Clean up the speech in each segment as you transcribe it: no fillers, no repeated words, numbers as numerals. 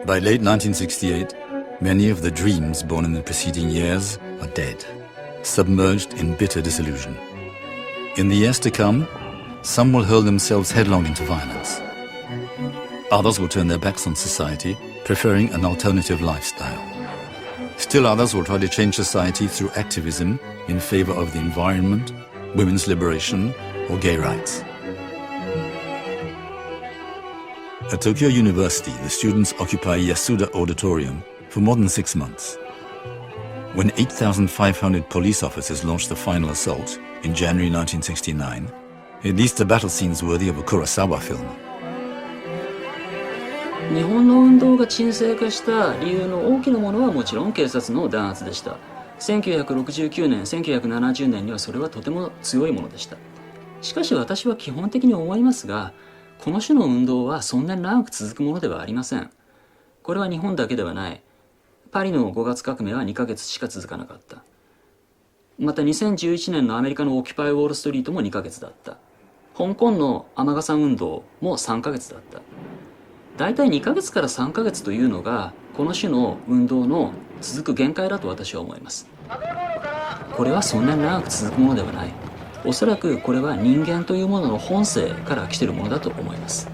By late 1968, many of the dreams born in the preceding years are dead, submerged in bitter disillusion. In the years to come, some will hurl themselves headlong into violence. Others will turn their backs on society, preferring an alternative lifestyle. Still others will try to change society through activism in favor of the environment, women's liberation, or gay rights. At Tokyo University, the students occupy Yasuda Auditorium for more than 6 months. When 8,500 police officers launched the final assault in January 1969, it leads to battle scenes worthy of a Kurosawa film. 日本の運動が沈静化した理由の大きなものはもちろん警察の弾圧でした。1969年、1970年にはそれはとても強いものでした。しかし私は基本的に思いますが、この種の運動はそんなに長く続くものではありません。これは日本だけではない。パリの5月革命は2ヶ月しか続かなかった。また2011年のアメリカのオキュパイウォールストリートも2ヶ月だった。香港の雨傘運動も3ヶ月だった。だいたい2ヶ月から3ヶ月というのがこの種の運動の続く限界だと私は思います。これはそんなに長く続くものではない。おそらくこれは人間というものの本性から来ているものだと思います。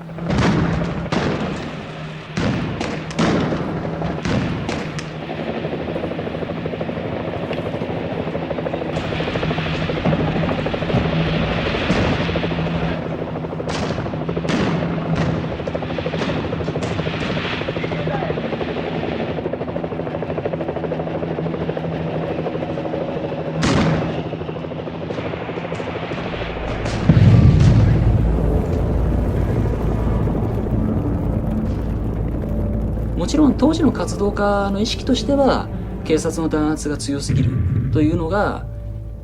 もちろん当時の活動家の意識としては警察の弾圧が強すぎるというのが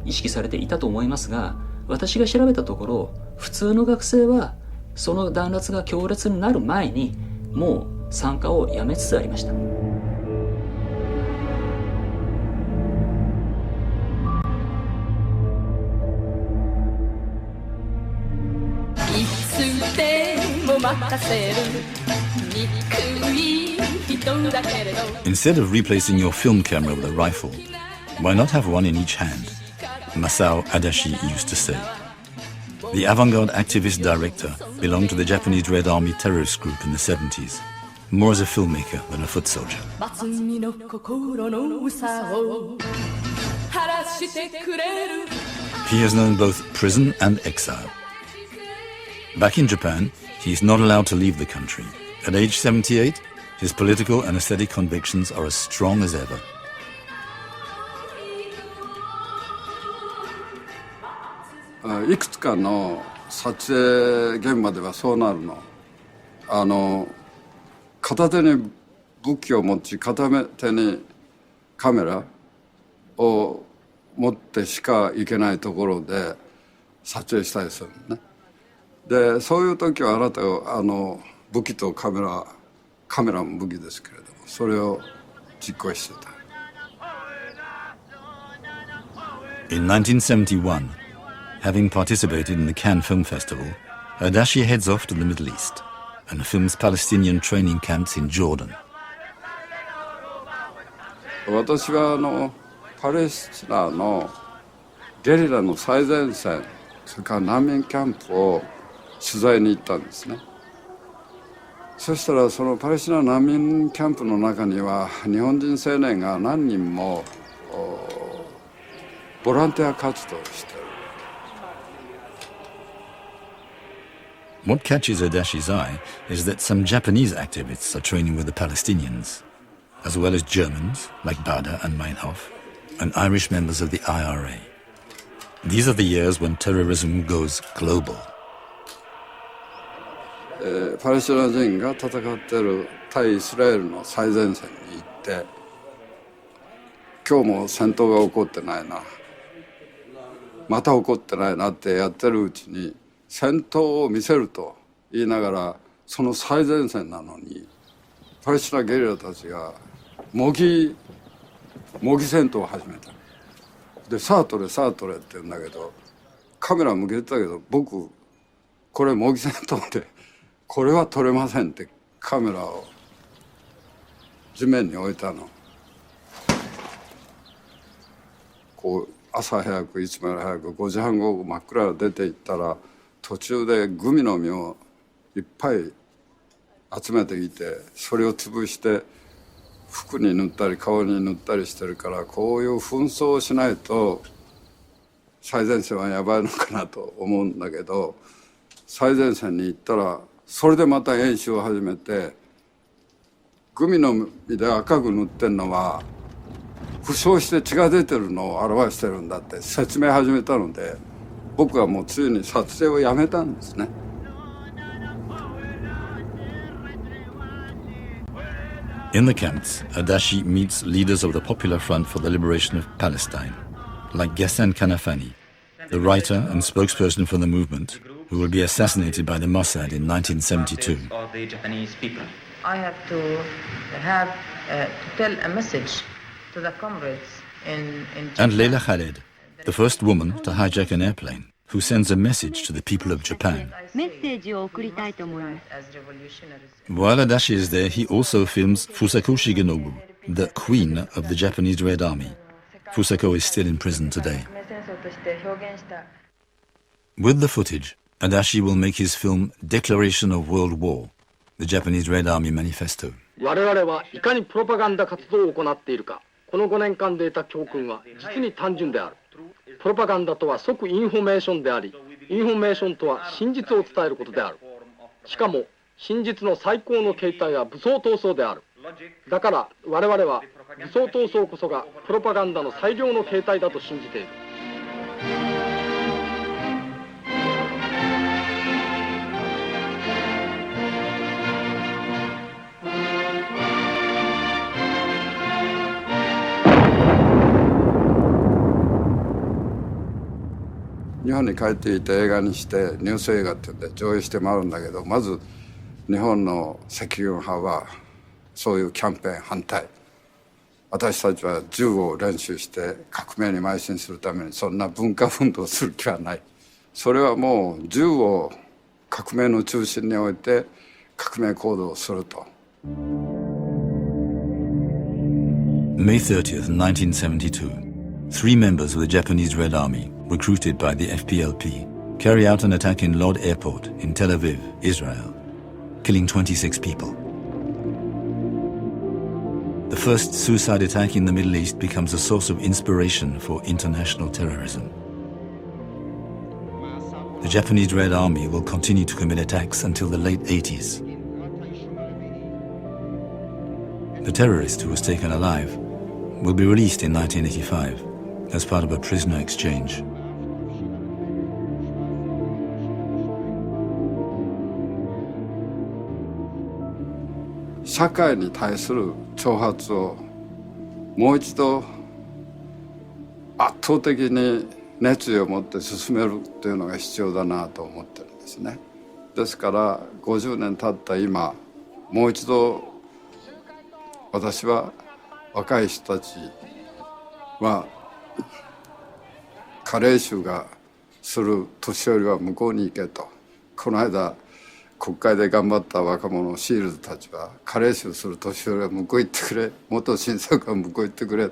意識されていたと思いますが、私が調べたところ普通の学生はその弾圧が強烈になる前にもう参加をやめつつありました。いつでも任せる憎い Instead of replacing your film camera with a rifle, why not have one in each hand? Masao Adachi used to say. The avant-garde activist director belonged to the Japanese Red Army terrorist group in the 70s, more as a filmmaker than a foot soldier. He has known both prison and exile. Back in Japan, he is not allowed to leave the country. At age 78, his political and aesthetic convictions are as strong as ever. I くつかの撮影現場ではそうなるの。片手に武器を持ち片手にカメラを持ってしか行けないところで撮影したりするのね。でそういう時はあなた武器とカメラも武器ですけれども、それを実行してた。In 1971, having participated in the Cannes Film Festival, Adachi heads off to the Middle East and films Palestinian training camps in Jordan. 私はパレスチナのゲリラの最前線、それから難民キャンプを取材に行ったんですね。そしたらそのパレスチナ難民キャンプの中には日本人青年が何人もボランティア活動をしている。What catches Adachi's eye is that some Japanese activists are training with the Palestinians, as well as Germans like Bada and Meinhof, and Irish members of the IRA. These are the years when terrorism goes global. パレスチナ人が戦っている対イスラエルの最前線に行って、今日も戦闘が起こってないな、また起こってないなってやってるうちに、戦闘を見せると言いながらその最前線なのにパレスチナゲリラたちが模擬戦闘を始めた。でさあ取れさあ取れって言うんだけど、カメラ向けてたけど僕これ模擬戦闘でこれは撮れませんってカメラを地面に置いたの。こう朝早くいつもより早く5時半後真っ暗で出て行ったら途中でグミの実をいっぱい集めてきてそれを潰して服に塗ったり顔に塗ったりしてるからこういう紛争をしないと最前線はやばいのかなと思うんだけど最前線に行ったらそれでまた演習を始めてグミの実で赤く塗ってるのは負傷して血が出てるのを表してるんだって説明始めたので僕はもうついに撮影をやめたんですね。In the camps, Adachi meets leaders of the Popular Front for the Liberation of Palestine, like Ghassan Kanafani, the writer and spokesperson for the movement, who will be assassinated by the Mossad in 1972. I have to tell a message to the comrades in And Leila Khaled, the first woman to hijack an airplane, who sends a message to the people of Japan. While Adachi is there, he also films Fusako Shigenobu, the queen of the Japanese Red Army. Fusako is still in prison today. With the footage, Adachi will make his film Declaration of World War, the Japanese Red Army Manifesto. 我々はいかにプロパガンダ活動を行っているか、この5年間で得た教訓は実に単純である。プロパガンダとは即インフォメーションであり、インフォメーションとは真実を伝えることである。しかも真実の最高の形態は武装闘争である。だから我々は武装闘争こそがプロパガンダの最良の形態だと信じている。日本に帰っていて映画にしてニュース映画っていうんで上映して回るんだけどまず日本の赤軍派はそういうキャンペーン反対。私たちは銃を練習して革命に邁進するためにそんな文化運動をする気はない。それはもう銃を革命の中心に置いて革命行動をすると。May 30th, 1972. 3 members of the Japanese Red Army, recruited by the FPLP, carry out an attack in Lod Airport in Tel Aviv, Israel, killing 26 people. The first suicide attack in the Middle East becomes a source of inspiration for international terrorism. The Japanese Red Army will continue to commit attacks until the late 80s. The terrorist who was taken alive will be released in 1985 as part of a prisoner exchange. 社会に対する挑発をもう一度圧倒的に熱意を持って進めるっていうのが必要だなと思ってるんですね。ですから50年経った今もう一度私は若い人たちは加齢臭がする年寄りは向こうに行けと。この間国会で頑張った若者シールズたちは加齢臭する年寄りは向こう行ってくれ、元新作は向こう行ってくれ。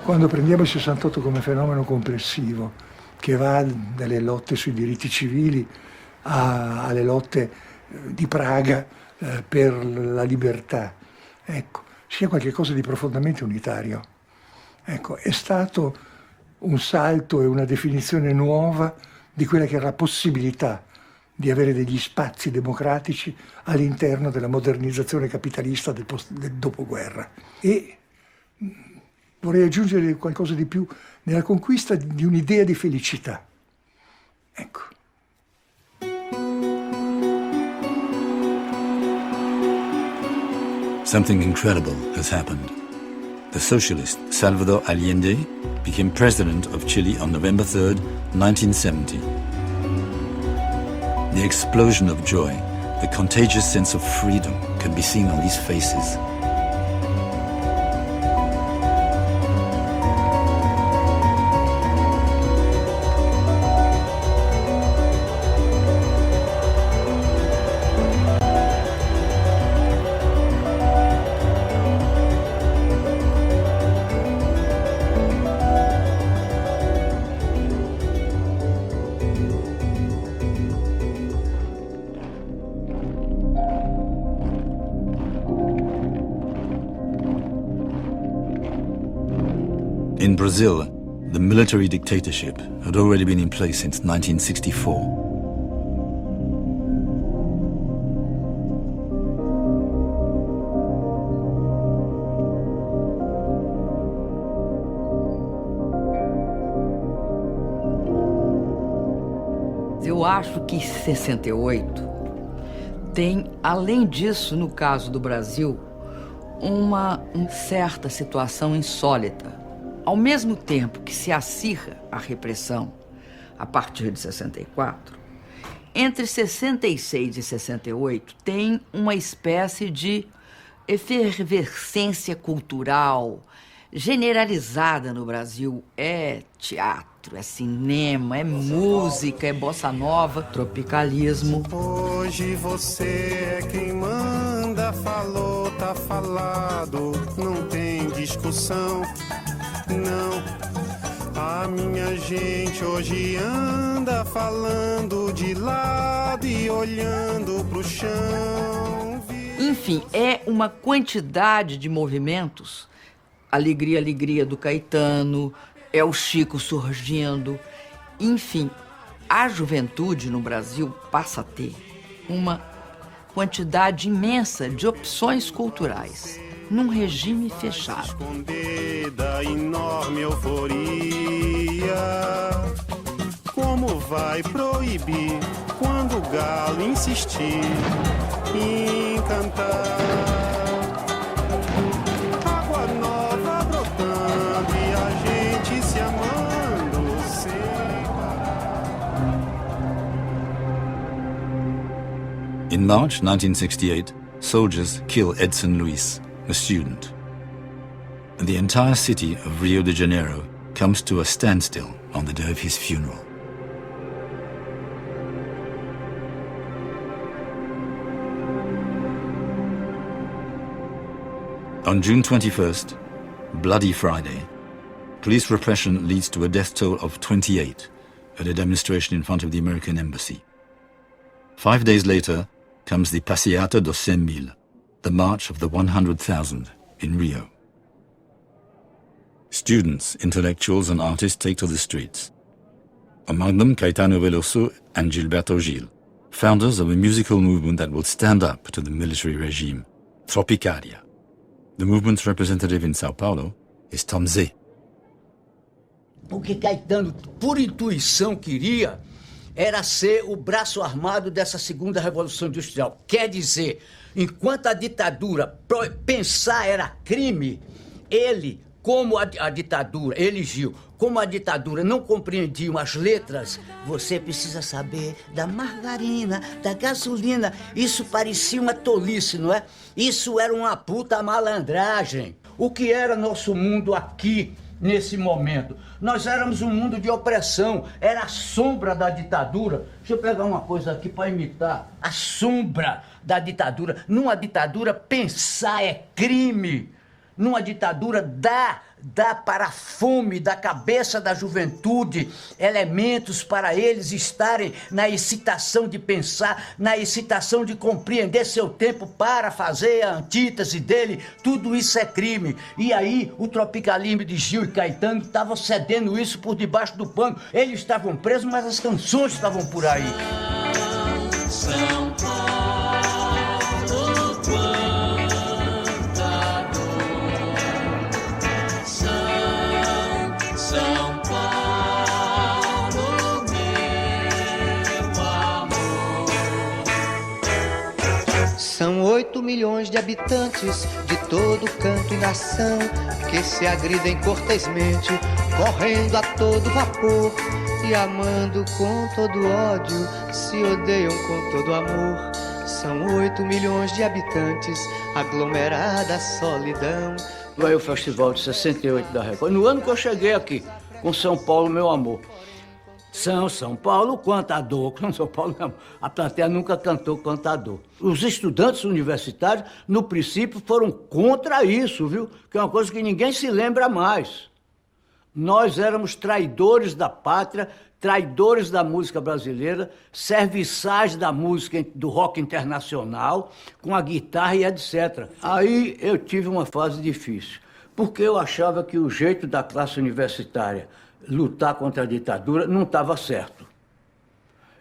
Quando prendiamo il 68 come fenomeno complessivo che va dalle lotte sui diritti civili alle lotte di Praga per la libertà, ecco, sia qualcosa di profondamente unitario. Ecco, è stato un salto e una definizione nuova di quella che era la possibilità di avere degli spazi democratici all'interno della modernizzazione capitalista del dopoguerra. E vorrei aggiungere qualcosa di più nella conquista di un'idea di felicità. Ecco. Something incredible has happened. The socialist Salvador Allende became president of Chile on November 3rd, 1970. The explosion of joy, the contagious sense of freedom can be seen on these faces. In Brazil, the military dictatorship had already been in place since 1964. Eu acho que 68 tem, além disso, no caso do Brasil, uma certa situação insólita. Ao mesmo tempo que se acirra a repressão a partir de 64, entre 66 e 68 tem uma espécie de efervescência cultural generalizada no Brasil. É teatro, é cinema, é música, é bossa nova, tropicalismo. Hoje você é quem manda, falou, tá falado, não tem discussão, não. A minha gente hoje anda falando de lado e olhando pro chão. Enfim, é uma quantidade de movimentos. Alegria, Alegria do Caetano, é o Chico surgindo. Enfim, a juventude no Brasil passa a ter uma quantidade imensa de opções culturais, num regime fechado. Esconder da enorme euforia, como vai proibir quando o galo insistir em cantar? Água nova brotando e a gente se amando sem parar. In March 1968, soldiers kill Edson Luiz, a student. And the entire city of Rio de Janeiro comes to a standstill on the day of his funeral. On June 21st, Bloody Friday, police repression leads to a death toll of 28 at a demonstration in front of the American embassy. 5 days later comes the Passeata dos 100.000, the March of the 100,000 in Rio. Students, intellectuals and artists take to the streets. Among them Caetano Veloso and Gilberto Gil, founders of a musical movement that will stand up to the military regime, Tropicalia. The movement's representative in Sao Paulo is Tom Zé. O que Caetano, por intuição, queria era ser o braço armado dessa segunda revolução industrial. Quer dizer, enquanto a ditadura pensar era crime, ele, como a ditadura, ele, Gil, como a ditadura não compreendiam as letras, você precisa saber da margarina, da gasolina. Isso parecia uma tolice, não é? Isso era uma puta malandragem. O que era nosso mundo aqui, nesse momento? Nós éramos um mundo de opressão, era a sombra da ditadura. Deixa eu pegar uma coisa aqui para imitar. A sombra da ditadura. Numa ditadura, pensar é crime. Numa ditadura, dá para a fome da cabeça da juventude elementos para eles estarem na excitação de pensar, na excitação de compreender seu tempo para fazer a antítese dele. Tudo isso é crime. E aí o tropicalismo de Gil e Caetano estavam cedendo isso por debaixo do pano. Eles estavam presos, mas as canções estavam por aí. São Paulo, São Paulo, meu amor. São 8 milhões de habitantes de todo canto e nação que se agridem cortesmente, correndo a todo vapor e amando com todo ódio, se odeiam com todo amor. São 8 milhões de habitantes, aglomerada solidão. Vai o festival de 68 da Record. No ano que eu cheguei aqui, com São Paulo, meu amor. São Paulo, quanta dor. Com São Paulo, meu amor. A plateia nunca cantou quanta dor. Os estudantes universitários, no princípio, foram contra isso, viu? Que é uma coisa que ninguém se lembra mais. Nós éramos traidores da pátria, traidores da música brasileira, serviçais da música do rock internacional, com a guitarra e etc. Aí eu tive uma fase difícil, Porque eu achava que o jeito da classe universitária lutar contra a ditadura não estava certo.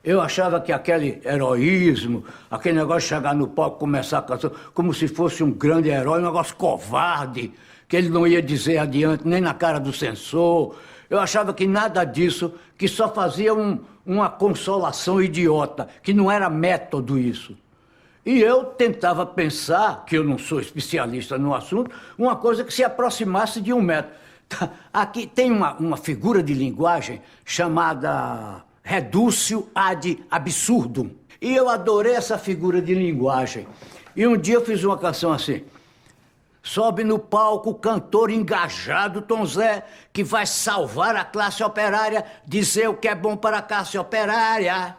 Eu achava que aquele heroísmo, aquele negócio de chegar no palco e começar a canção, como se fosse um grande herói, um negócio covarde, que ele não ia dizer adiante nem na cara do censor. Eu achava que nada disso, que só fazia uma consolação idiota, que não era método isso. E eu tentava pensar, que eu não sou especialista no assunto, uma coisa que se aproximasse de um método. Aqui tem uma figura de linguagem chamada redúcio ad absurdum. E eu adorei essa figura de linguagem. E um dia eu fiz uma canção assim. Sobe no palco o cantor engajado Tom Zé, que vai salvar a classe operária, dizer o que é bom para a classe operária.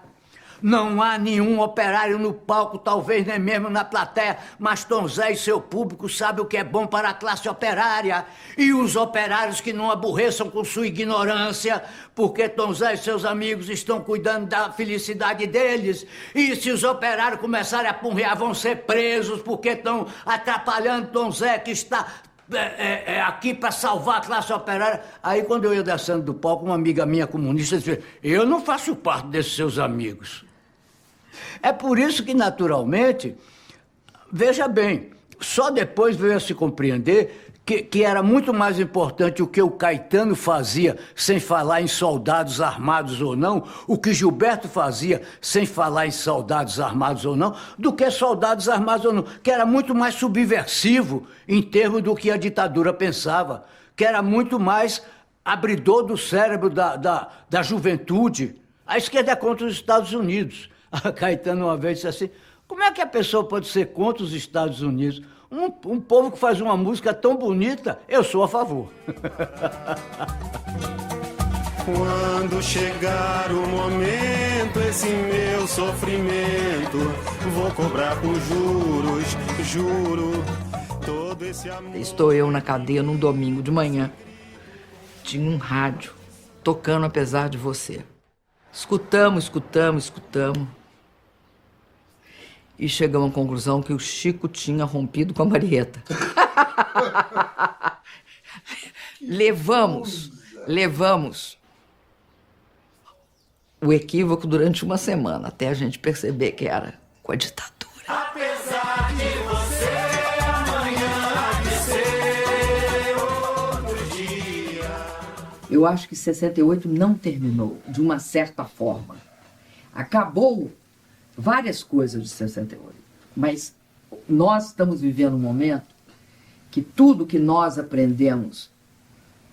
Não há nenhum operário no palco, talvez nem mesmo na plateia, mas Tom Zé e seu público sabem o que é bom para a classe operária. E os operários que não aborreçam com sua ignorância, porque Tom Zé e seus amigos estão cuidando da felicidade deles. E se os operários começarem a punhar, vão ser presos, porque estão atrapalhando Tom Zé, que está aqui para salvar a classe operária. Aí, quando eu ia descendo do palco, uma amiga minha comunista disse: eu não faço parte desses seus amigos. É por isso que, naturalmente, veja bem, só depois veio a se compreender que era muito mais importante o que o Caetano fazia sem falar em soldados armados ou não, o que Gilberto fazia sem falar em soldados armados ou não, do que soldados armados ou não, que era muito mais subversivo em termos do que a ditadura pensava, que era muito mais abridor do cérebro da juventude. A esquerda é contra os Estados Unidos. A Caetano uma vez disse assim: como é que a pessoa pode ser contra os Estados Unidos? Um povo que faz uma música tão bonita, eu sou a favor. Quando chegar o momento, esse meu sofrimento, vou cobrar com juros, juro, todo esse amor. Estou eu na cadeia num domingo de manhã. Tinha um rádio tocando Apesar de Você. Escutamos. E chegamos à conclusão que o Chico tinha rompido com a Marieta. Levamos o equívoco durante uma semana, até a gente perceber que era com a ditadura. Apesar de você, amanhã há de ser outro dia. Eu acho que 68 não terminou, de uma certa forma. Acabou várias coisas de 68, mas nós estamos vivendo um momento que tudo que nós aprendemos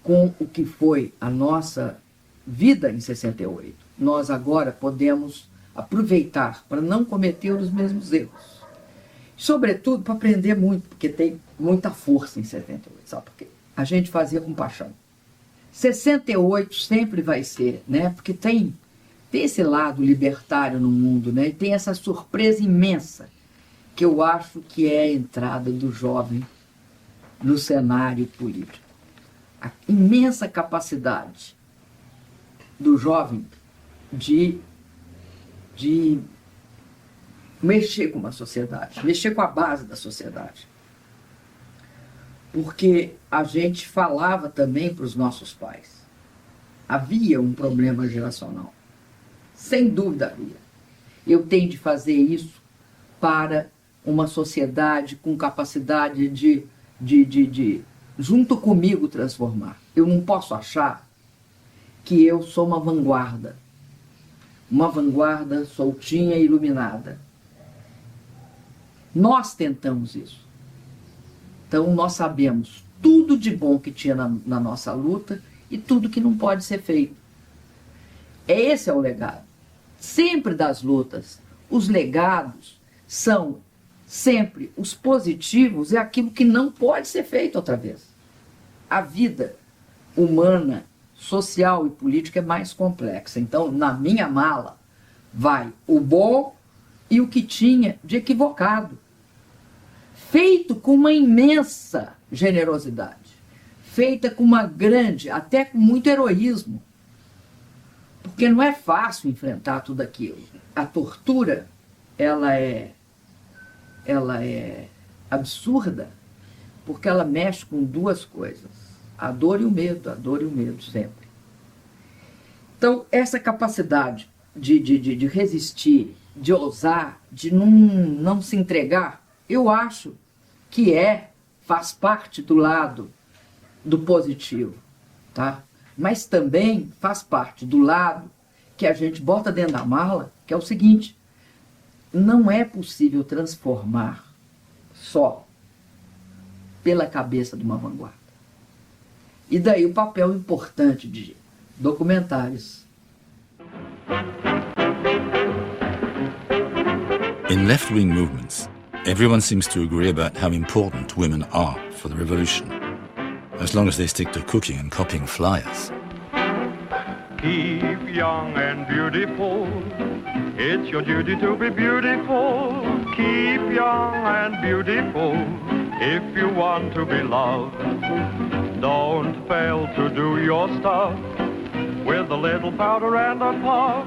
com o que foi a nossa vida em 68, nós agora podemos aproveitar para não cometer os mesmos erros. Sobretudo para aprender muito, porque tem muita força em 78, sabe por quê? A gente fazia com paixão. 68 sempre vai ser, né? Porque tem esse lado libertário no mundo, né? E tem essa surpresa imensa, que eu acho que é a entrada do jovem no cenário político. A imensa capacidade do jovem de mexer com uma sociedade, mexer com a base da sociedade. Porque a gente falava também para os nossos pais. Havia um problema geracional. Sem dúvida havia. Eu tenho de fazer isso para uma sociedade com capacidade de junto comigo, transformar. Eu não posso achar que eu sou uma vanguarda soltinha e iluminada. Nós tentamos isso. Então nós sabemos tudo de bom que tinha na nossa luta e tudo que não pode ser feito. Esse é o legado. Sempre das lutas, os legados são sempre os positivos, é aquilo que não pode ser feito outra vez. A vida humana, social e política é mais complexa. Então, na minha mala, vai o bom e o que tinha de equivocado. Feito com uma imensa generosidade. Feita com uma grande, até com muito heroísmo. Porque não é fácil enfrentar tudo aquilo. A tortura, ela é absurda, porque ela mexe com duas coisas, a dor e o medo sempre. Então, essa capacidade de resistir, de ousar, de não se entregar, eu acho que faz parte do lado do positivo, tá? Mas também faz parte do lado que a gente bota dentro da mala, que é o seguinte: não é possível transformar só pela cabeça de uma vanguarda. E daí o papel importante de documentários. In left-wing movements, everyone seems to agree about how important women are for the revolution, as long as they stick to cooking and copying flyers. Keep young and beautiful. It's your duty to be beautiful. Keep young and beautiful if you want to be loved. Don't fail to do your stuff with a little powder and a puff.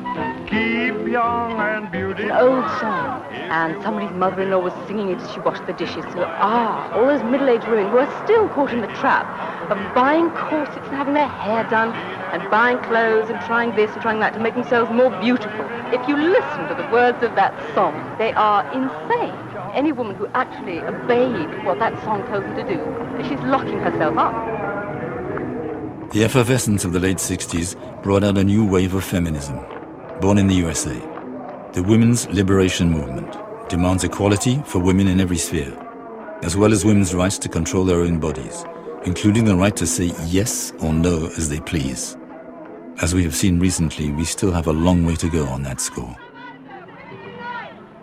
Keep young and beautiful. An old song, and somebody's mother-in-law was singing it as she washed the dishes. So, all those middle-aged women who are still caught in the trap of buying corsets and having their hair done, and buying clothes and trying this and trying that to make themselves more beautiful. If you listen to the words of that song, they are insane. Any woman who actually obeyed what that song told her to do, she's locking herself up. The effervescence of the late 60s brought out a new wave of feminism, born in the USA. The women's liberation movement demands equality for women in every sphere, as well as women's rights to control their own bodies, including the right to say yes or no as they please. As we have seen recently, we still have a long way to go on that score.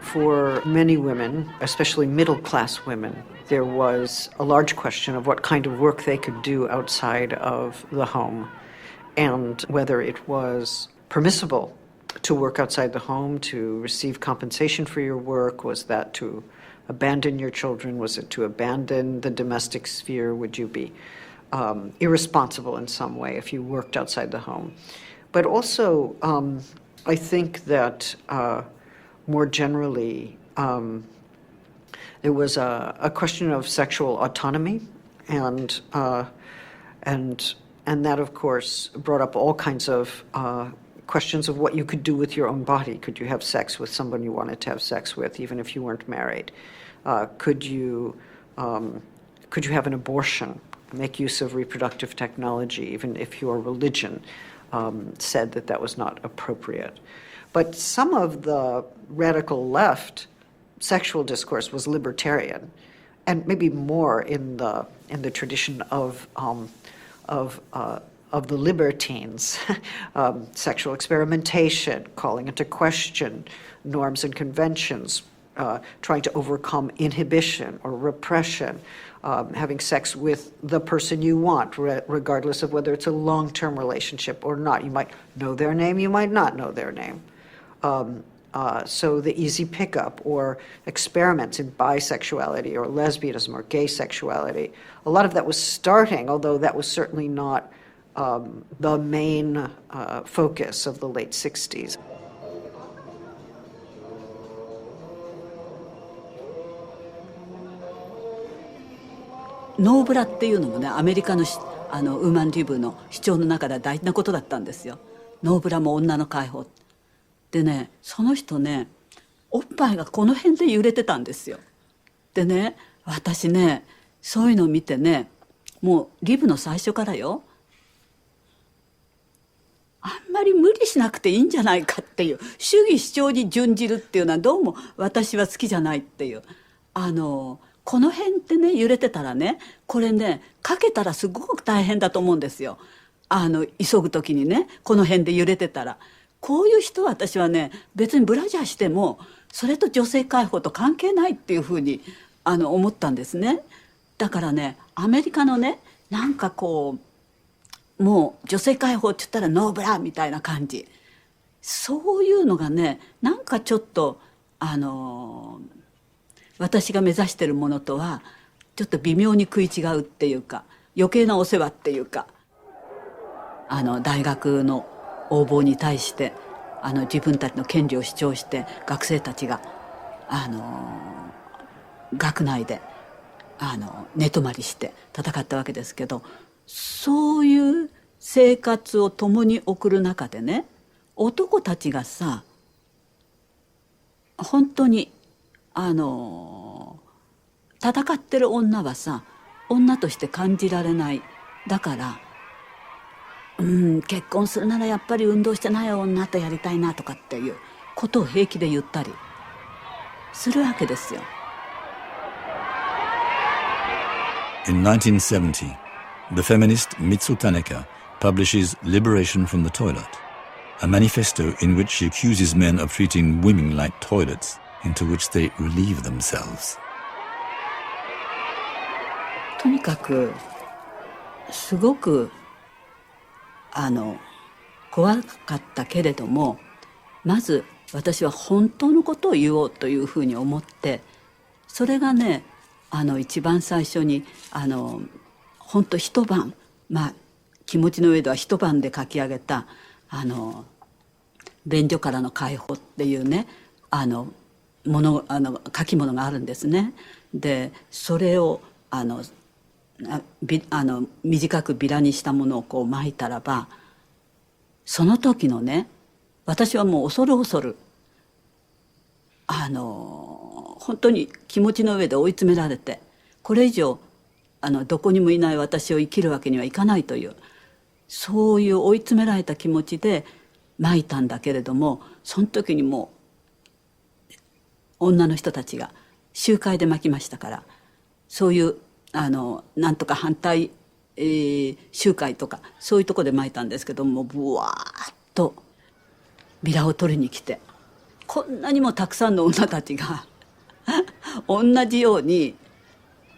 For many women, especially middle-class women, there was a large question of what kind of work they could do outside of the home, and whether it was permissible to work outside the home, to receive compensation for your work. Was that to abandon your children? Was it to abandon the domestic sphere? Would you be irresponsible in some way if you worked outside the home? But also, I think that more generally, there was a question of sexual autonomy, and that, of course, brought up all kinds of questions of what you could do with your own body. Could you have sex with someone you wanted to have sex with, even if you weren't married? Could you have an abortion, make use of reproductive technology, even if your religion said that that was not appropriate? But some of the radical left sexual discourse was libertarian, and maybe more in the tradition of the libertines, sexual experimentation, calling into question norms and conventions, trying to overcome inhibition or repression, having sex with the person you want, regardless of whether it's a long-term relationship or not. You might know their name, you might not know their name. So the easy pickup or experiments in bisexuality or lesbianism or gay sexuality, a lot of that was starting, although that was certainly not the main focus of the late 60s.ノーブラっていうのもね、アメリカのウーマンリブの主張の中では大事なことだったんですよ。ノーブラも女の解放でね、その人ね、おっぱいがこの辺で揺れてたんですよ。でね、私ね、そういうのを見てね、もうリブの最初からよ、あんまり無理しなくていいんじゃないかっていう、主義主張に準じるっていうのはどうも私は好きじゃないっていう、この辺ってね揺れてたらね、これねかけたらすごく大変だと思うんですよ。急ぐ時にね、この辺で揺れてたら、こういう人は私はね、別にブラジャーしてもそれと女性解放と関係ないっていうふうに思ったんですね。だからね、アメリカのね、なんかこうもう女性解放って言ったらノーブラみたいな感じ、そういうのがね、なんかちょっと私が目指してるものとはちょっと微妙に食い違うっていうか、余計なお世話っていうか、大学の応募に対して自分たちの権利を主張して学生たちが学内で寝泊まりして戦ったわけですけど、そういう生活を共に送る中でね、男たちがさ本当に戦ってる女はさ女として感じられない。だから結婚するならやっぱり運動してない女とやりたいなとかっていうことを平気で言ったりするわけですよ。In 1970, the feminist Mitsu Tanaka publishes Liberation from the Toilet, a manifesto in which she accuses men of treating women like toilets into which they relieve themselves. とにかくすごく怖かったけれども、まず私は本当のことを言おうというふうに思って、それがね一番最初に本当一晩、気持ちの上では一晩で書き上げた便所からの解放っていうね書き物があるんですね。でそれを短くビラにしたものをこう巻いたらば、その時のね私はもう恐る恐る本当に気持ちの上で追い詰められて、これ以上どこにもいない私を生きるわけにはいかないという、そういう追い詰められた気持ちで巻いたんだけれども、その時にもう女の人たちが集会で巻きましたから、そういうなんとか反対、集会とかそういうとこで巻いたんですけども、ブワーッとビラを取りに来て、こんなにもたくさんの女たちが同じように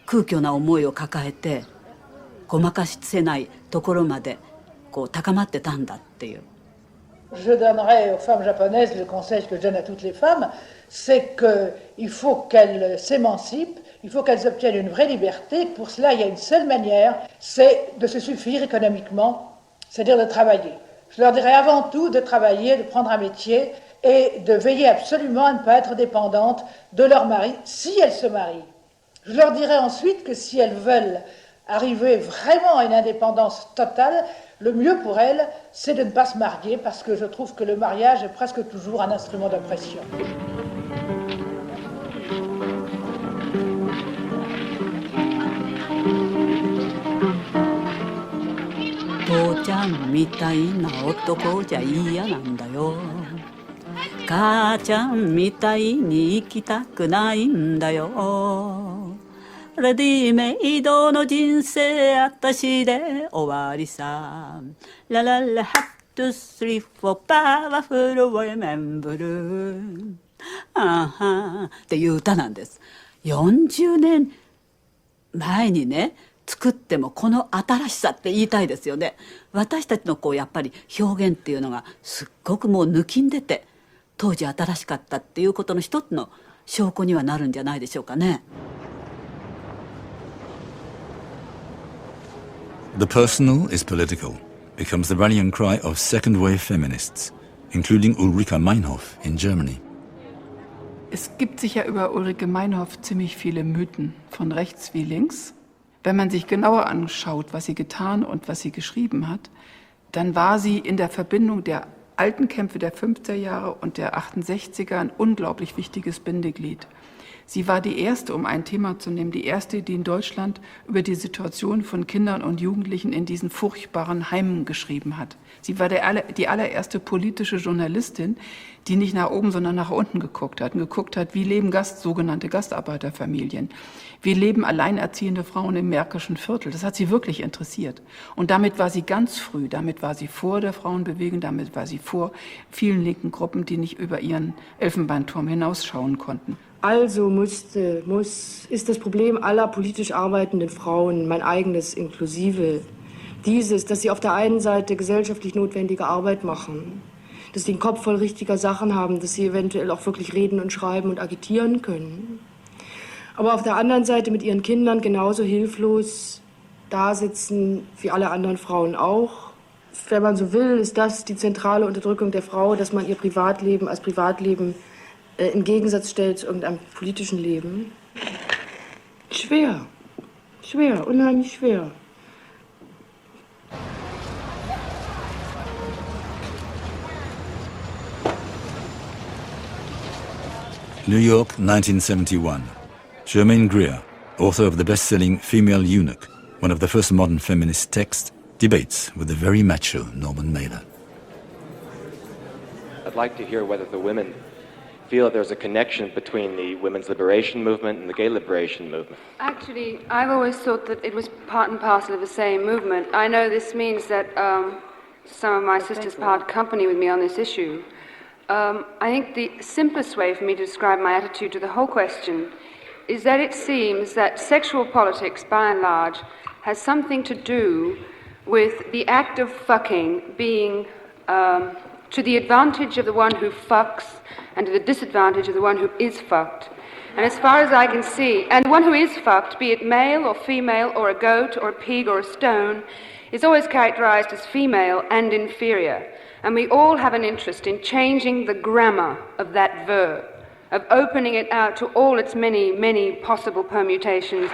空虚な思いを抱えてごまかせないところまでこう高まってたんだっていう。Je donnerai aux femmes japonaises le conseil que je donne à toutes les femmes, c'est qu'il faut qu'elles s'émancipent, il faut qu'elles obtiennent une vraie liberté. Pour cela, il y a une seule manière, c'est de se suffire économiquement, c'est-à-dire de travailler. Je leur dirais avant tout de travailler, de prendre un métier et de veiller absolument à ne pas être dépendantes de leur mari si elles se marient. Je leur dirais ensuite que si elles veulent arriver vraiment à une indépendance totale, le mieux pour elles, c'est de ne pas se marier, parce que je trouve que le mariage est presque toujours un instrument d'oppression. 父ちゃんみたいな男じゃ嫌なんだよ。母ちゃんみたいに生きたくないんだよ。レディメイドの人生あたしで終わりさ。ラララハットスリーフォーパワフルウェメンブルー。あはっていう歌なんです。40年前にね作ってもこの新しさって言いたいですよね。私たちのこうやっぱり表現っていうのがすっごくもう抜きんでて当時新しかったっていうことの一つの証拠にはなるんじゃないでしょうかね。The personal is political becomes the rallying cry of second-wave feminists, including Ulrika Meinhof in Germany. Es gibt sicher über Ulrike Meinhof ziemlich viele Mythen, von rechts wie links. Wenn man sich genauer anschaut, was sie getan und was sie geschrieben hat, dann war sie in der Verbindung der alten Kämpfe der 50er Jahre und der 68er ein unglaublich wichtiges Bindeglied. Sie war die erste, um ein Thema zu nehmen, die erste, die in Deutschland über die Situation von Kindern und Jugendlichen in diesen furchtbaren Heimen geschrieben hat. Sie war die allererste politische Journalistin, die nicht nach oben, sondern nach unten geguckt hat. Und geguckt hat, wie leben sogenannte Gastarbeiterfamilien. Wie leben alleinerziehende Frauen im märkischen Viertel. Das hat sie wirklich interessiert. Und damit war sie ganz früh, damit war sie vor der Frauenbewegung, damit war sie vor vielen linken Gruppen, die nicht über ihren Elfenbeinturm hinausschauen konnten. Also ist das Problem aller politisch arbeitenden Frauen, mein eigenes inklusive, dieses, dass sie auf der einen Seite gesellschaftlich notwendige Arbeit machen, dass sie den Kopf voll richtiger Sachen haben, dass sie eventuell auch wirklich reden und schreiben und agitieren können, aber auf der anderen Seite mit ihren Kindern genauso hilflos dasitzen wie alle anderen Frauen auch. Wenn man so will, ist das die zentrale Unterdrückung der Frau, dass man ihr Privatleben als Privatleben im Gegensatz stellt zu irgendeinem politischen Leben. Schwer. Schwer, unheimlich schwer. New York, 1971. Germaine Greer, author of the best-selling Female Eunuch, one of the first modern feminist texts, debates with the very macho Norman Mailer. I'd like to hear whether the women feel there's a connection between the women's liberation movement and the gay liberation movement. Actually, I've always thought that it was part and parcel of the same movement. I know this means that some of my sisters part company with me on this issue. I think the simplest way for me to describe my attitude to the whole question is that it seems that sexual politics, by and large, has something to do with the act of fucking being to the advantage of the one who fucks and to the disadvantage of the one who is fucked. And as far as I can see, and the one who is fucked, be it male or female or a goat or a pig or a stone, is always characterized as female and inferior. And we all have an interest in changing the grammar of that verb, of opening it out to all its many, many possible permutations.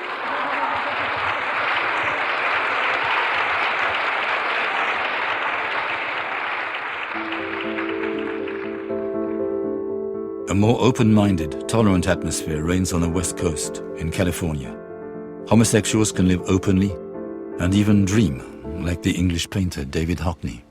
A more open-minded, tolerant atmosphere reigns on the West Coast, in California. Homosexuals can live openly and even dream, like the English painter David Hockney.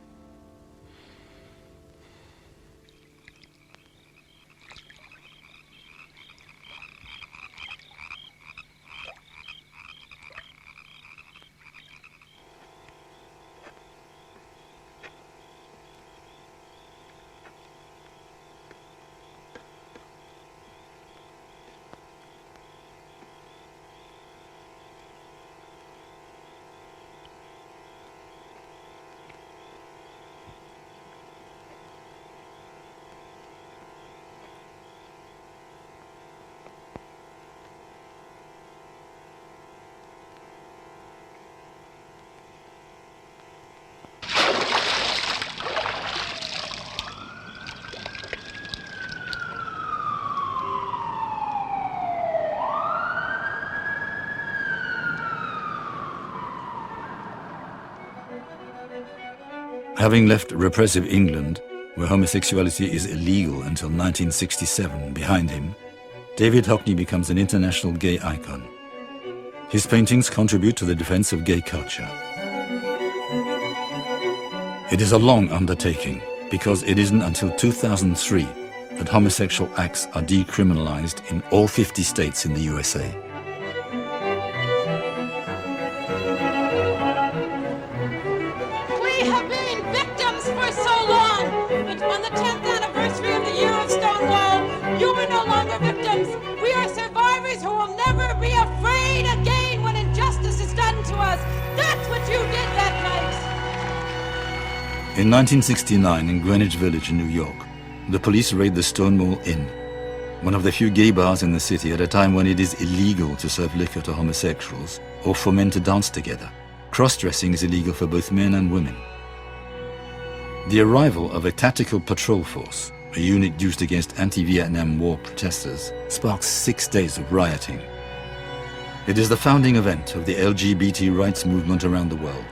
Having left repressive England, where homosexuality is illegal until 1967, behind him, David Hockney becomes an international gay icon. His paintings contribute to the defense of gay culture. It is a long undertaking, because it isn't until 2003 that homosexual acts are decriminalized in all 50 states in the USA. We have been victims for so long, but on the 10th anniversary of the year of Stonewall, you are no longer victims. We are survivors who will never be afraid again when injustice is done to us. That's what you did that night. In 1969, in Greenwich Village in New York, the police raid the Stonewall Inn, one of the few gay bars in the city at a time when it is illegal to serve liquor to homosexuals or for men to dance together. Cross-dressing is illegal for both men and women. The arrival of a tactical patrol force, a unit used against anti-Vietnam War protesters, sparks 6 days of rioting. It is the founding event of the LGBT rights movement around the world.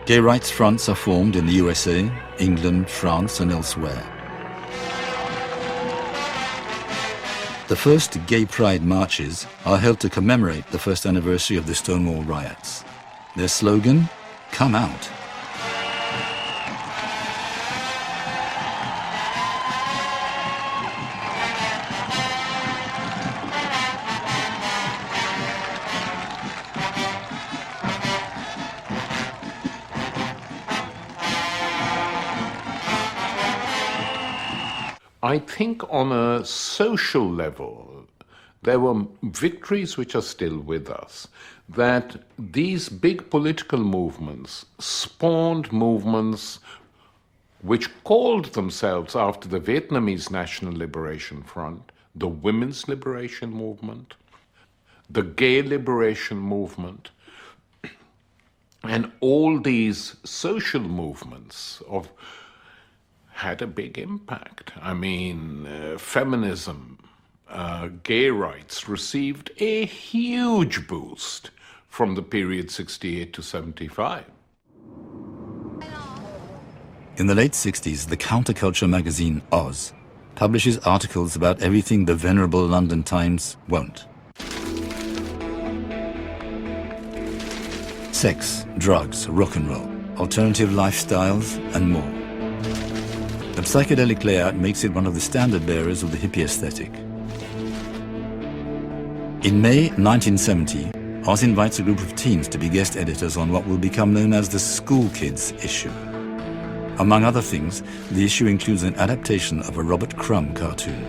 Gay rights fronts are formed in the USA, England, France, and elsewhere. The first gay pride marches are held to commemorate the first anniversary of the Stonewall riots. Their slogan, "Come out." I think on a social level, there were victories which are still with us, that these big political movements spawned movements which called themselves, after the Vietnamese National Liberation Front, the Women's Liberation Movement, the Gay Liberation Movement, and all these social movements had a big impact. I mean, feminism, gay rights received a huge boost from the period 68 to 75. In the late 60s, the counterculture magazine Oz publishes articles about everything the venerable London Times won't. Sex, drugs, rock and roll, alternative lifestyles, and more. The psychedelic layout makes it one of the standard bearers of the hippie aesthetic. In May 1970, Oz invites a group of teens to be guest editors on what will become known as the School Kids issue. Among other things, the issue includes an adaptation of a Robert Crumb cartoon,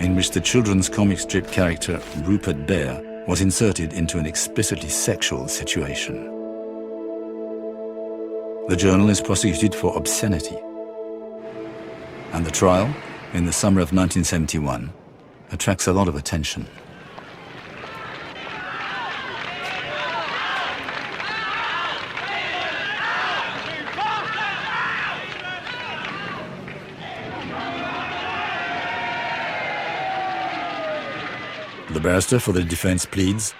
in which the children's comic strip character Rupert Bear was inserted into an explicitly sexual situation. The journal is prosecuted for obscenity, and the trial, in the summer of 1971, attracts a lot of attention. The barrister for the defense pleads,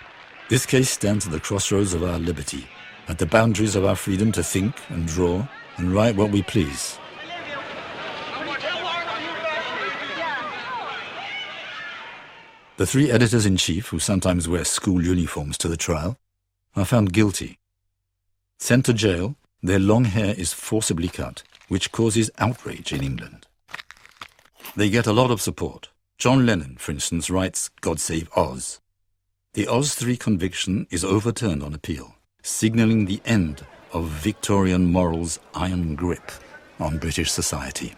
"This case stands at the crossroads of our liberty, at the boundaries of our freedom to think and draw and write what we please." The three editors-in-chief, who sometimes wear school uniforms to the trial, are found guilty. Sent to jail, their long hair is forcibly cut, which causes outrage in England. They get a lot of support. John Lennon, for instance, writes God Save Oz. The Oz 3 conviction is overturned on appeal, signalling the end of Victorian morals' iron grip on British society.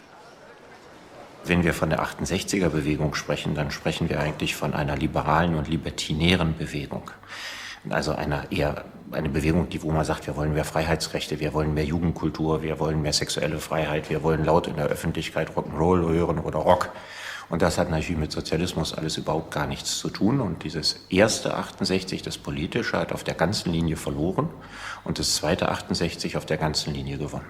Wenn wir von der 68er-Bewegung sprechen, dann sprechen wir eigentlich von einer liberalen und libertinären Bewegung. Also eine Bewegung, wo man sagt, wir wollen mehr Freiheitsrechte, wir wollen mehr Jugendkultur, wir wollen mehr sexuelle Freiheit, wir wollen laut in der Öffentlichkeit Rock'n'Roll hören oder Rock. Und das hat natürlich mit Sozialismus alles überhaupt gar nichts zu tun. Und dieses erste 68, das Politische, hat auf der ganzen Linie verloren und das zweite 68 auf der ganzen Linie gewonnen.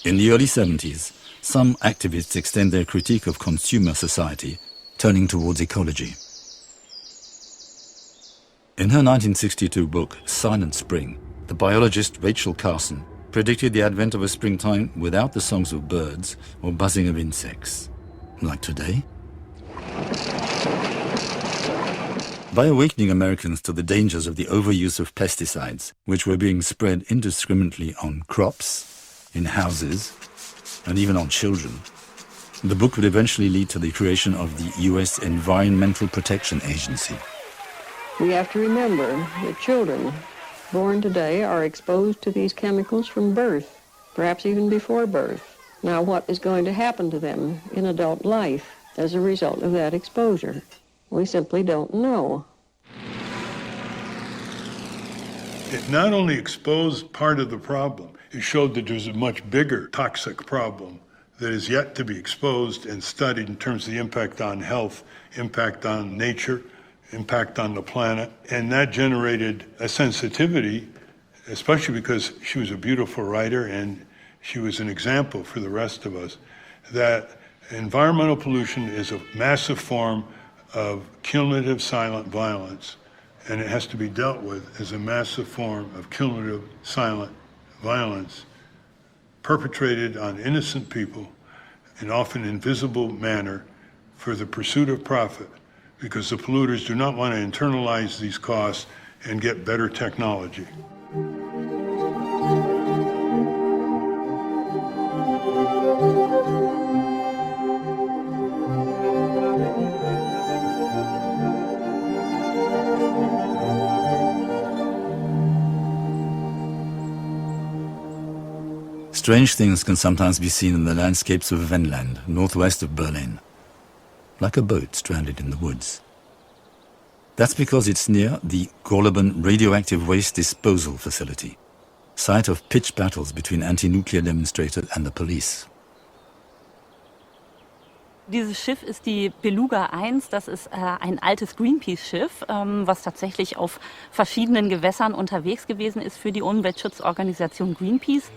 In the early 70s, some activists extend their critique of consumer society, turning towards ecology. In her 1962 book, Silent Spring, the biologist Rachel Carson predicted the advent of a springtime without the songs of birds or buzzing of insects. Like today? By awakening Americans to the dangers of the overuse of pesticides, which were being spread indiscriminately on crops, in houses, and even on children, the book would eventually lead to the creation of the U.S. Environmental Protection Agency. We have to remember that children born today are exposed to these chemicals from birth, perhaps even before birth. Now, what is going to happen to them in adult life as a result of that exposure? We simply don't know. It not only exposed part of the problem, it showed that there's a much bigger toxic problem that is yet to be exposed and studied in terms of the impact on health, impact on nature, impact on the planet, and that generated a sensitivity, especially because she was a beautiful writer and she was an example for the rest of us, that environmental pollution is a massive form of cumulative silent violence, and it has to be dealt with as a massive form of cumulative silent violence perpetrated on innocent people in often invisible manner for the pursuit of profit, because the polluters do not want to internalize these costs and get better technology. Strange things can sometimes be seen in the landscapes of Wendland, northwest of Berlin, like a boat stranded in the woods. That's because it's near the Gorleben radioactive waste disposal facility, site of pitched battles between anti-nuclear demonstrators and the police. Dieses Schiff ist die Beluga 1, das ist ein altes Greenpeace-Schiff, was tatsächlich auf verschiedenen Gewässern unterwegs gewesen ist für die Umweltschutzorganisation Greenpeace.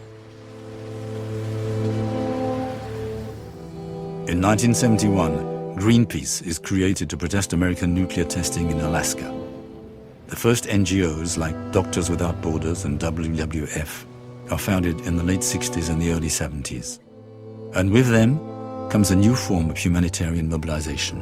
In 1971, Greenpeace is created to protest American nuclear testing in Alaska. The first NGOs like Doctors Without Borders and WWF are founded in the late 60s and the early 70s. And with them comes a new form of humanitarian mobilization.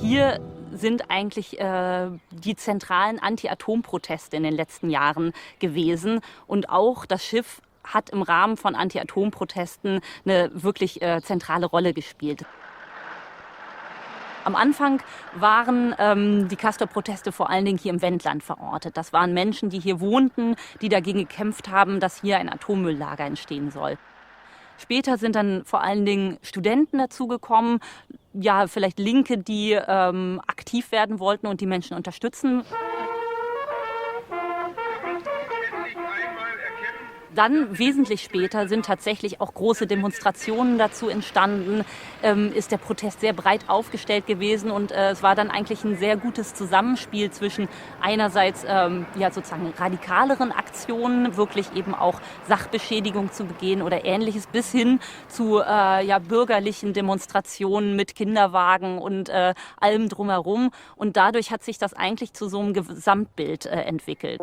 Hier sind eigentlich die zentralen Anti-Atom-Proteste in den letzten Jahren gewesen. Und auch das Schiff hat im Rahmen von Anti-Atom-Protesten eine wirklich zentrale Rolle gespielt. Am Anfang waren die Castor-Proteste vor allen Dingen hier im Wendland verortet. Das waren Menschen, die hier wohnten, die dagegen gekämpft haben, dass hier ein Atommülllager entstehen soll. Später sind dann vor allen Dingen Studenten dazugekommen, ja, vielleicht Linke, die aktiv werden wollten und die Menschen unterstützen. Dann, wesentlich später, sind tatsächlich auch große Demonstrationen dazu entstanden, ist der Protest sehr breit aufgestellt gewesen und es war dann eigentlich ein sehr gutes Zusammenspiel zwischen einerseits ja, sozusagen radikaleren Aktionen, wirklich eben auch Sachbeschädigung zu begehen oder Ähnliches, bis hin zu ja, bürgerlichen Demonstrationen mit Kinderwagen und allem drumherum. Und dadurch hat sich das eigentlich zu so einem Gesamtbild entwickelt.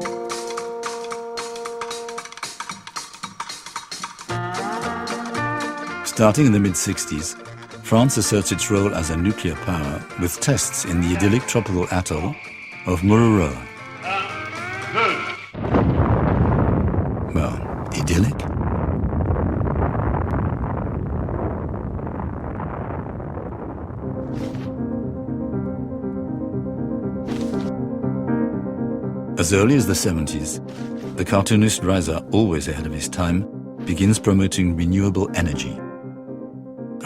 Starting in the mid-60s, France asserts its role as a nuclear power with tests in the idyllic tropical atoll of Mururoa. Well, idyllic? As early as the 70s, the cartoonist Reiser, always ahead of his time, begins promoting renewable energy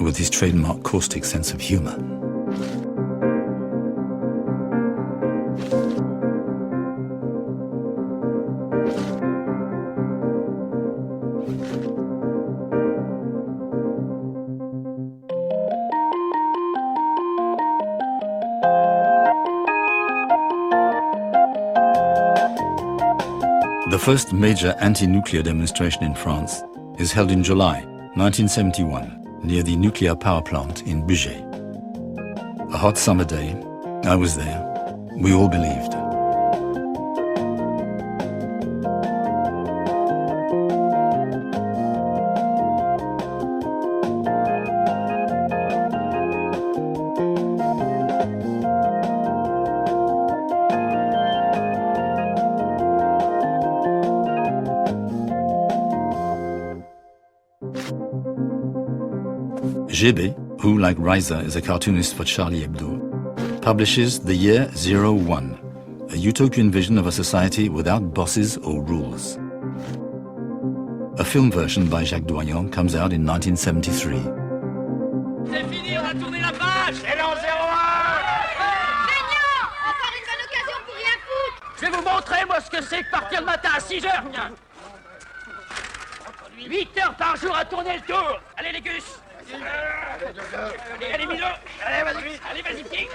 with his trademark caustic sense of humor. The first major anti-nuclear demonstration in France is held in July 1971 near the nuclear power plant in Bugey. A hot summer day, I was there. We all believed. GB, who, like Reiser, is a cartoonist for Charlie Hebdo, publishes The Year 01, a utopian vision of a society without bosses or rules. A film version by Jacques Doyon comes out in 1973. C'est fini, on a tourné la page. C'est l'an 01. Génial, encore une bonne occasion pour rien foutre. Je vais vous montrer, moi, ce que c'est que partir le matin à 6 heures. 8 heures par jour à tourner le tour. Allez, les gus. Allez, Milo. Allez, vas-y, petit.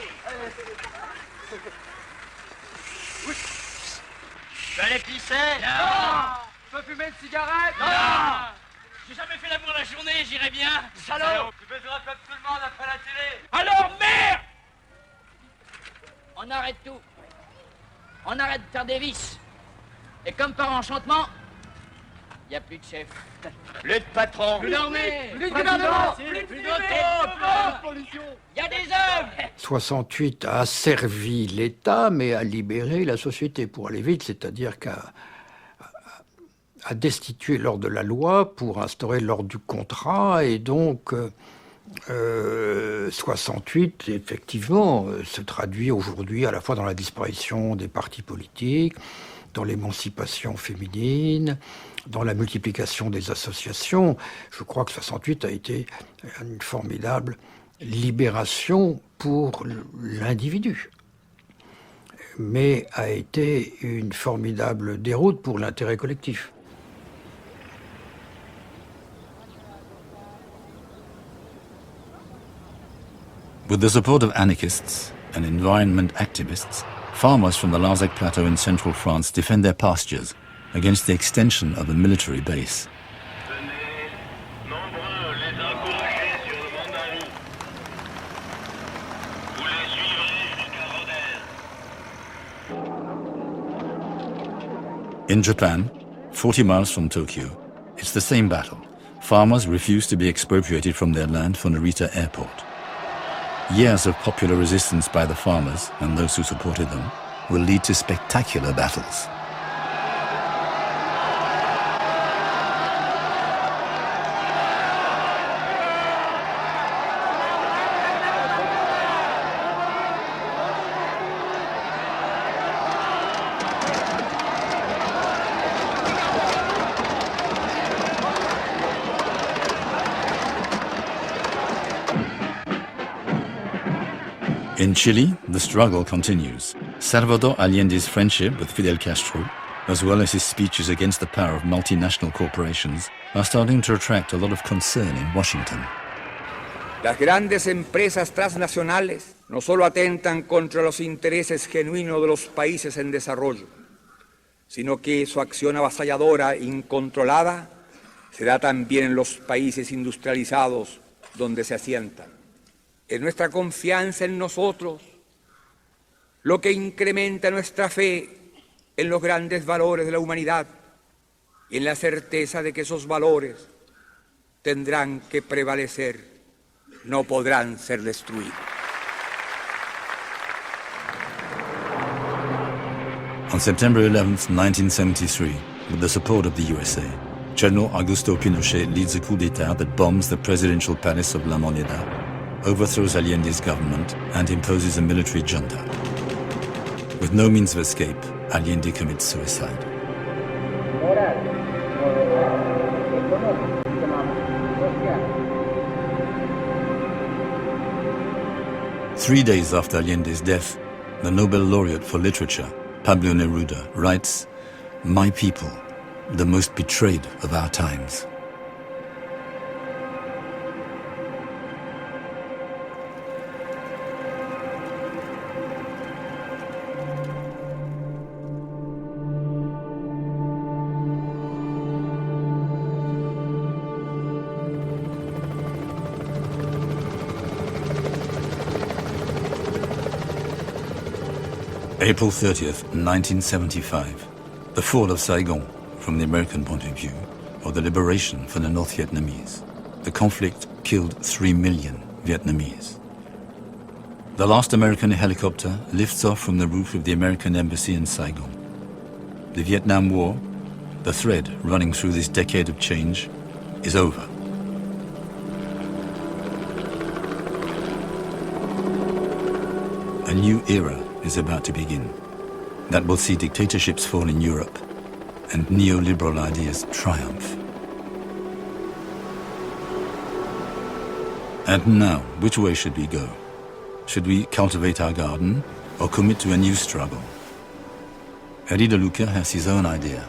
Tu vas aller pisser? Non. Tu peux fumer une cigarette? Non. J'ai jamais fait l'amour la journée, j'irai bien. Salaud. Tu baiseras comme tout le monde après la télé. Alors, merde! On arrête tout. On arrête de faire des vices. Et comme par enchantement, il n'y a plus de chef. Plus de patron. Plus d'armée. Plus de gouvernement. Plus d'auto. Il y a des hommes. 68 a servi l'État, mais a libéré la société pour aller vite, c'est-à-dire qu'a destitué l'ordre de la loi pour instaurer l'ordre du contrat, et donc 68, effectivement, se traduit aujourd'hui à la fois dans la disparition des partis politiques, dans l'émancipation féminine, dans la multiplication des associations. Je crois que 68 a été une formidable libération pour l'individu, mais a été une formidable déroute pour l'intérêt collectif. With the support of anarchists and environment activists, farmers from the Larzac Plateau in central France defend their pastures against the extension of a military base. In Japan, 40 miles from Tokyo, it's the same battle. Farmers refuse to be expropriated from their land for Narita Airport. Years of popular resistance by the farmers and those who supported them will lead to spectacular battles. In Chile, the struggle continues. Salvador Allende's friendship with Fidel Castro, as well as his speeches against the power of multinational corporations, are starting to attract a lot of concern in Washington. Las grandes empresas transnacionales no solo atentan contra los intereses genuinos de los países en desarrollo, sino que su acción avasalladora e incontrolada se da también en los países industrializados donde se asientan. Es nuestra confianza en nosotros lo que incrementa nuestra fe en los grandes valores de la humanidad y en la certeza de que esos valores tendrán que prevalecer, no podrán ser destruidos. On September 11, 1973, with the support of the USA, General Augusto Pinochet leads a coup d'etat that bombs the presidential palace of La Moneda, overthrows Allende's government, and imposes a military junta. With no means of escape, Allende commits suicide. Three days after Allende's death, the Nobel laureate for literature, Pablo Neruda, writes, "My people, the most betrayed of our times." April 30th, 1975. The fall of Saigon, from the American point of view, or the liberation for the North Vietnamese. The conflict killed 3 million Vietnamese. The last American helicopter lifts off from the roof of the American embassy in Saigon. The Vietnam War, the thread running through this decade of change, is over. A new era is about to begin that will see dictatorships fall in Europe and neoliberal ideas triumph. And now, which way should we go? Should we cultivate our garden or commit to a new struggle? Eddie De Luca has his own idea.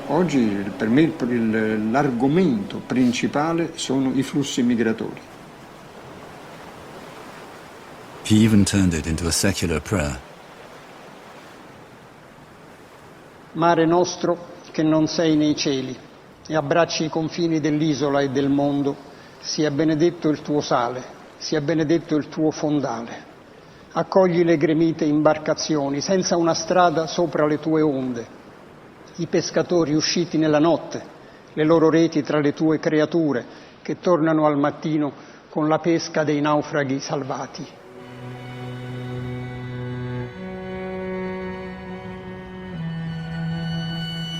Oggi per me l'argomento principale sono i flussi migratori. He even turned it into a secular prayer. Mare nostro che non sei nei cieli e abbracci i confini dell'isola e del mondo, sia benedetto il tuo sale, sia benedetto il tuo fondale. Accogli le gremite imbarcazioni senza una strada sopra le tue onde. I pescatori usciti nella notte, le loro reti tra le tue creature che tornano al mattino con la pesca dei naufraghi salvati.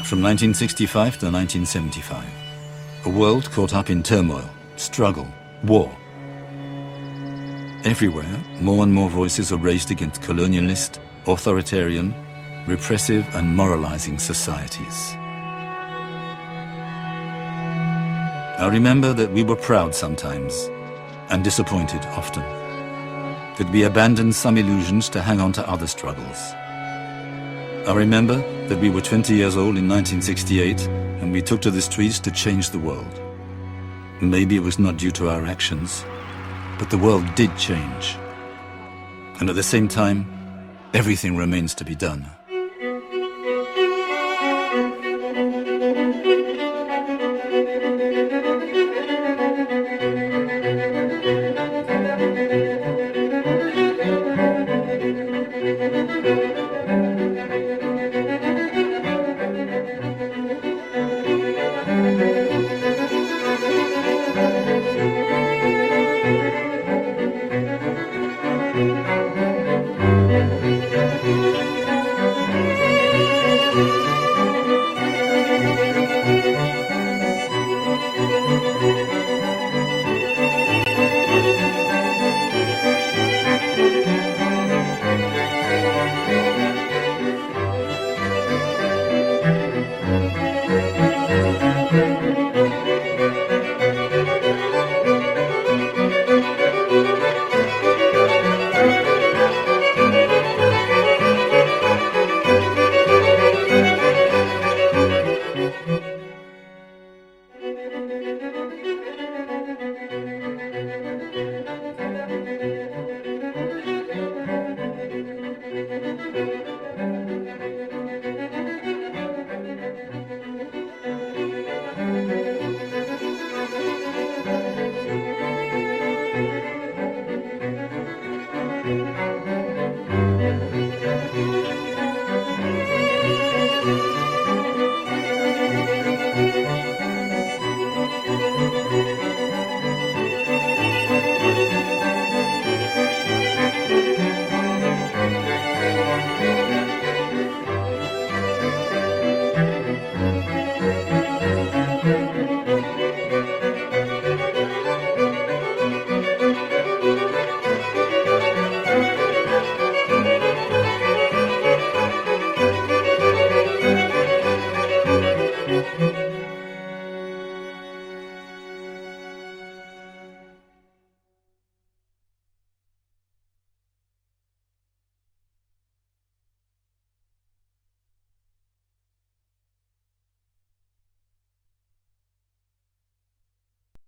From 1965 to 1975, a world caught up in turmoil, struggle, war. Everywhere, more and more voices are raised against colonialist, authoritarian, repressive and moralizing societies. I remember that we were proud sometimes and disappointed often, that we abandoned some illusions to hang on to other struggles. I remember that we were 20 years old in 1968 and we took to the streets to change the world. Maybe it was not due to our actions, but the world did change. And at the same time, everything remains to be done.